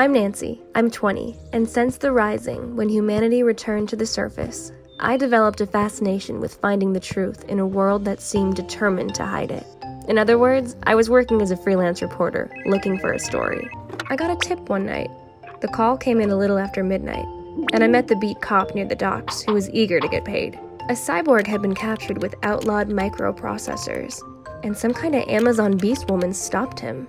I'm Nancy, I'm 20, and since the Rising, when humanity returned to the surface, I developed a fascination with finding the truth in a world that seemed determined to hide it. In other words, I was working as a freelance reporter, looking for a story. I got a tip one night. The call came in a little after midnight, and I met the beat cop near the docks who was eager to get paid. A cyborg had been captured with outlawed microprocessors, and some kind of Amazon beast woman stopped him.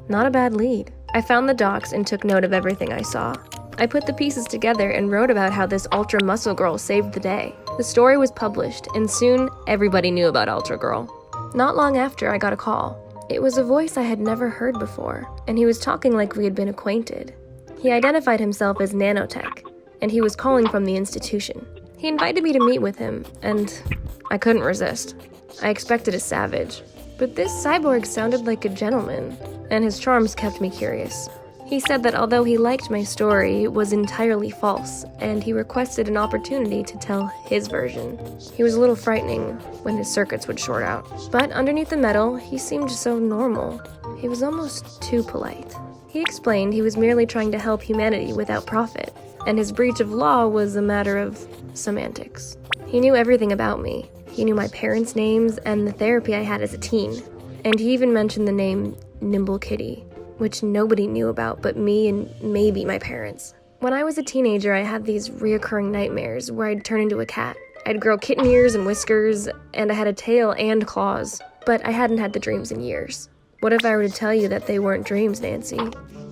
Not a bad lead. I found the docs and took note of everything I saw. I put the pieces together and wrote about how this Ultra Muscle Girl saved the day. The story was published, and soon everybody knew about Ultra Girl. Not long after, I got a call. It was a voice I had never heard before, and he was talking like we had been acquainted. He identified himself as Nanotech, and he was calling from the institution. He invited me to meet with him, and I couldn't resist. I expected a savage, but this cyborg sounded like a gentleman, and his charms kept me curious. He said that although he liked my story, it was entirely false, and he requested an opportunity to tell his version. He was a little frightening when his circuits would short out, but underneath the metal, he seemed so normal. He was almost too polite. He explained he was merely trying to help humanity without profit, and his breach of law was a matter of semantics. He knew everything about me. He knew my parents' names and the therapy I had as a teen, and he even mentioned the name Nimble Kitty, which nobody knew about but me and maybe my parents. When I was a teenager, I had these reoccurring nightmares where I'd turn into a cat. I'd grow kitten ears and whiskers, and I had a tail and claws, but I hadn't had the dreams in years. What if I were to tell you that they weren't dreams, Nancy?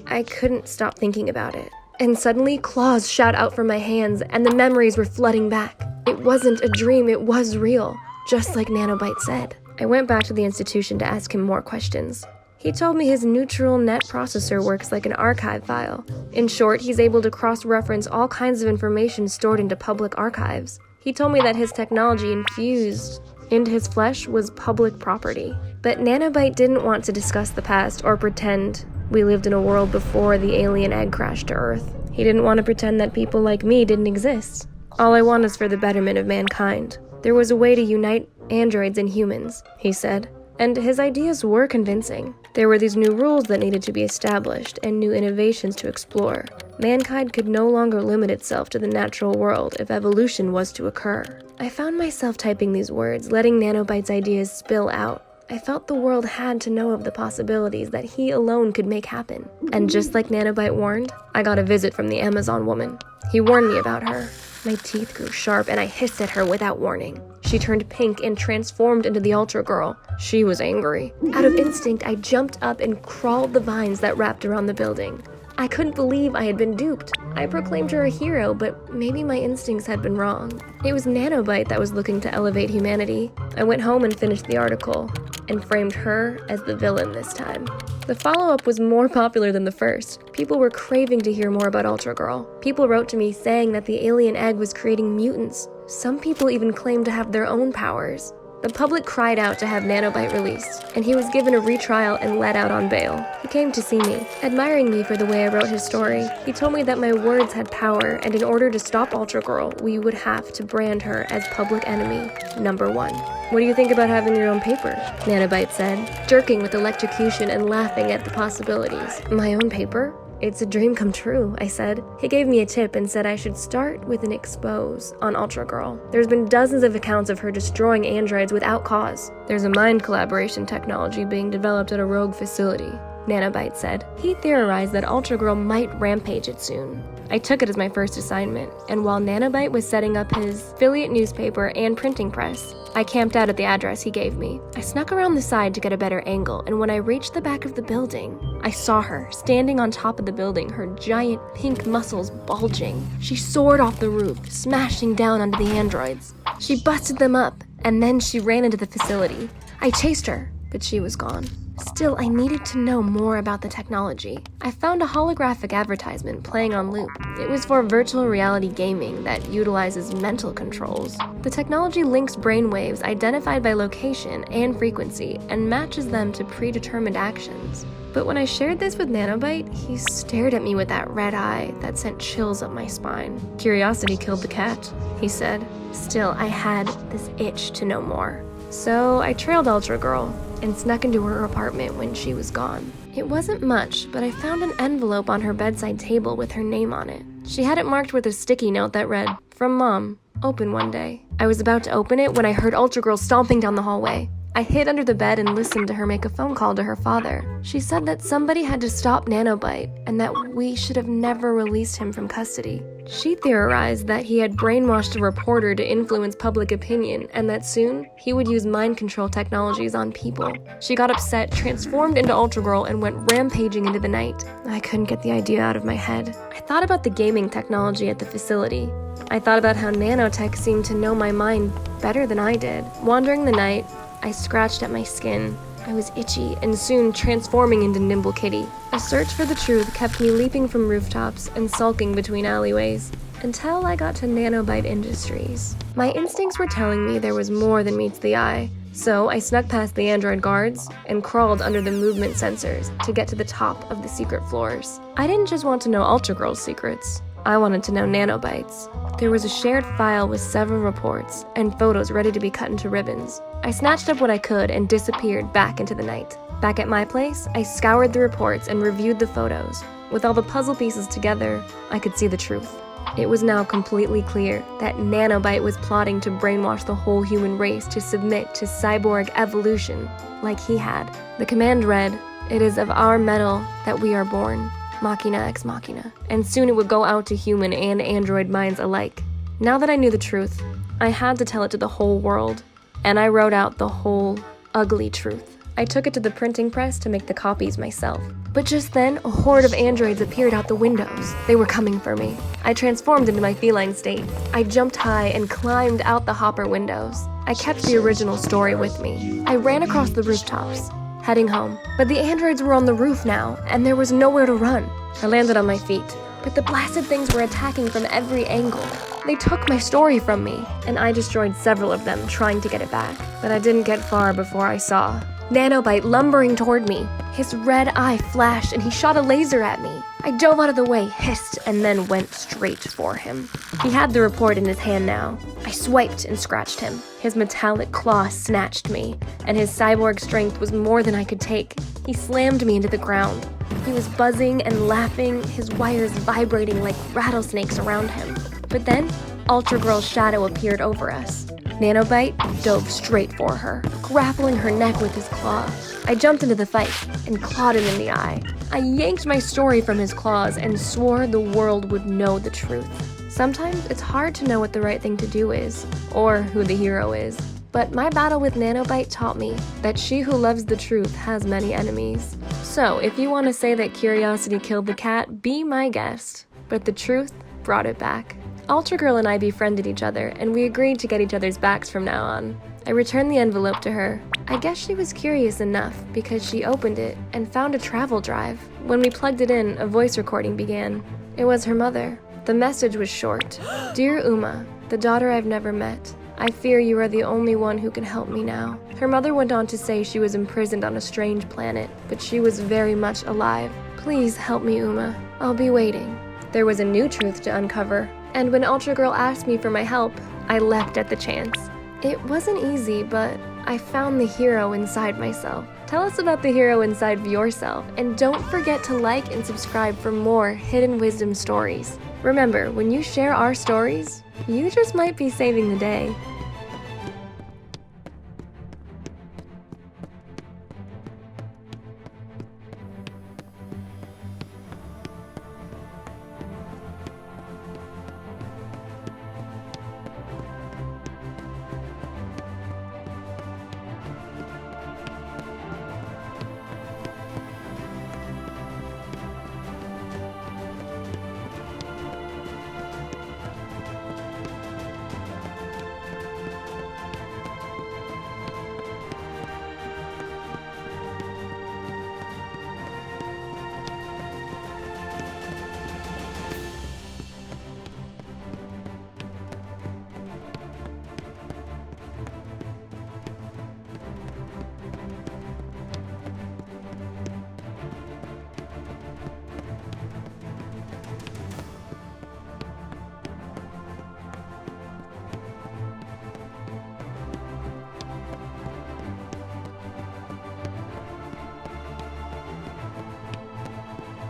I couldn't stop thinking about it. And suddenly, claws shot out from my hands, and the memories were flooding back. It wasn't a dream, it was real, just like Nanobite said. I went back to the institution to ask him more questions. He told me his neural net processor works like an archive file. In short, he's able to cross-reference all kinds of information stored into public archives. He told me that his technology infused into his flesh was public property. But Nanobite didn't want to discuss the past or pretend we lived in a world before the alien egg crashed to Earth. He didn't want to pretend that people like me didn't exist. All I want is for the betterment of mankind. There was a way to unite androids and humans, he said. And his ideas were convincing. There were these new rules that needed to be established and new innovations to explore. Mankind could no longer limit itself to the natural world if evolution was to occur. I found myself typing these words, letting Nanobite's ideas spill out. I felt the world had to know of the possibilities that he alone could make happen. And just like Nanobite warned, I got a visit from the Amazon woman. He warned me about her. My teeth grew sharp and I hissed at her without warning. She turned pink and transformed into the Ultra Girl. She was angry. Out of instinct, I jumped up and crawled the vines that wrapped around the building. I couldn't believe I had been duped. I proclaimed her a hero, but maybe my instincts had been wrong. It was Nanobite that was looking to elevate humanity. I went home and finished the article, and framed her as the villain this time. The follow-up was more popular than the first. People were craving to hear more about Ultra Girl. People wrote to me saying that the alien egg was creating mutants. Some people even claimed to have their own powers. The public cried out to have Nanobite released, and he was given a retrial and let out on bail. He came to see me, admiring me for the way I wrote his story. He told me that my words had power, and in order to stop Ultra Girl, we would have to brand her as public enemy #1. What do you think about having your own paper? Nanobite said, jerking with electrocution and laughing at the possibilities. My own paper? It's a dream come true, I said. He gave me a tip and said I should start with an expose on Ultra Girl. There's been dozens of accounts of her destroying androids without cause. There's a mind collaboration technology being developed at a rogue facility, Nanobite said. He theorized that Ultra Girl might rampage it soon. I took it as my first assignment, and while Nanobite was setting up his affiliate newspaper and printing press, I camped out at the address he gave me. I snuck around the side to get a better angle, and when I reached the back of the building, I saw her, standing on top of the building, her giant pink muscles bulging. She soared off the roof, smashing down onto the androids. She busted them up, and then she ran into the facility. I chased her, but she was gone. Still, I needed to know more about the technology. I found a holographic advertisement playing on loop. It was for virtual reality gaming that utilizes mental controls. The technology links brainwaves identified by location and frequency and matches them to predetermined actions. But when I shared this with Nanobite, he stared at me with that red eye that sent chills up my spine. Curiosity killed the cat, he said. Still, I had this itch to know more. So I trailed Ultra Girl. and snuck into her apartment when she was gone. It wasn't much, but I found an envelope on her bedside table with her name on it. She had it marked with a sticky note that read, "From Mom, open one day." I was about to open it when I heard Ultra Girl stomping down the hallway. I hid under the bed and listened to her make a phone call to her father. She said that somebody had to stop Nanobite and that we should have never released him from custody. She theorized that he had brainwashed a reporter to influence public opinion and that soon he would use mind control technologies on people. She got upset, transformed into Ultra Girl, and went rampaging into the night. I couldn't get the idea out of my head. I thought about the gaming technology at the facility. I thought about how nanotech seemed to know my mind better than I did. Wandering the night, I scratched at my skin. I was itchy and soon transforming into Nimble Kitty. A search for the truth kept me leaping from rooftops and sulking between alleyways until I got to Nanobite Industries. My instincts were telling me there was more than meets the eye, so I snuck past the android guards and crawled under the movement sensors to get to the top of the secret floors. I didn't just want to know Ultra Girl's secrets. I wanted to know Nanobite's. There was a shared file with several reports and photos ready to be cut into ribbons. I snatched up what I could and disappeared back into the night. Back at my place, I scoured the reports and reviewed the photos. With all the puzzle pieces together, I could see the truth. It was now completely clear that Nanobite was plotting to brainwash the whole human race to submit to cyborg evolution like he had. The command read, "It is of our metal that we are born. Machina ex machina." And soon it would go out to human and android minds alike. Now that I knew the truth, I had to tell it to the whole world. And I wrote out the whole, ugly truth. I took it to the printing press to make the copies myself. But just then, a horde of androids appeared out the windows. They were coming for me. I transformed into my feline state. I jumped high and climbed out the hopper windows. I kept the original story with me. I ran across the rooftops, heading home. But the androids were on the roof now, and there was nowhere to run. I landed on my feet, but the blasted things were attacking from every angle. They took my story from me, and I destroyed several of them trying to get it back. But I didn't get far before I saw Nanobite lumbering toward me. His red eye flashed and he shot a laser at me. I dove out of the way, hissed, and then went straight for him. He had the report in his hand now. I swiped and scratched him. His metallic claw snatched me, and his cyborg strength was more than I could take. He slammed me into the ground. He was buzzing and laughing, his wires vibrating like rattlesnakes around him. But then, Ultra Girl's shadow appeared over us. Nanobite dove straight for her, grappling her neck with his claw. I jumped into the fight and clawed him in the eye. I yanked my story from his claws and swore the world would know the truth. Sometimes it's hard to know what the right thing to do is, or who the hero is. But my battle with Nanobite taught me that she who loves the truth has many enemies. So if you want to say that curiosity killed the cat, be my guest. But the truth brought it back. Ultra Girl and I befriended each other, and we agreed to get each other's backs from now on. I returned the envelope to her. I guess she was curious enough because she opened it and found a travel drive. When we plugged it in, a voice recording began. It was her mother. The message was short. "Dear Uma, the daughter I've never met, I fear you are the only one who can help me now." Her mother went on to say she was imprisoned on a strange planet, but she was very much alive. "Please help me, Uma. I'll be waiting." There was a new truth to uncover. And when Ultra Girl asked me for my help, I leapt at the chance. It wasn't easy, but I found the hero inside myself. Tell us about the hero inside of yourself, and don't forget to like and subscribe for more hidden wisdom stories. Remember, when you share our stories, you just might be saving the day.